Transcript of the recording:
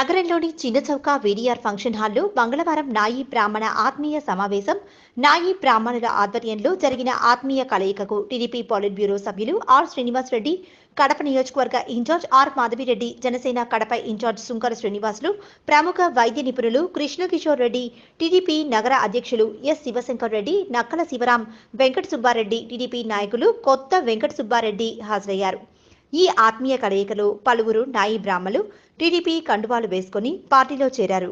నగరంలోని చిన్నచౌక VDR function హాల్లో మంగళవారం నాయి బ్రాహ్మణ ఆత్మీయ సమావేశం నాయి బ్రాహ్మణుల ఆధ్వర్యంలో జరిగిన ఆత్మీయ కలయికకు టీడీపీ పాలిట్ బ్యూరో సభ్యులు ఆర్ శ్రీనివాస్ రెడ్డి, కడప నియోజకవర్గ in charge R Madhavi Reddy, Janasena Kadapa in charge Sunkara Srinivasulu, ప్రముఖ వైద్య నిపుణులు కృష్ణకిషోర్ రెడ్డి, టీడీపీ నగర అధ్యక్షులు ఎస్ శివశంకర్ రెడ్డి, నక్కల శివరాం, వెంకట సుబ్బారెడ్డి, టీడీపీ నాయకులు కొత్త వెంకట సుబ్బారెడ్డి హాజరయ్యారు. ఈ ఆత్మీయ కలయికలో పలువురు నాయి బ్రాహ్మలు టీడీపీ కండువాలు వేసుకుని పార్టీలో చేరారు.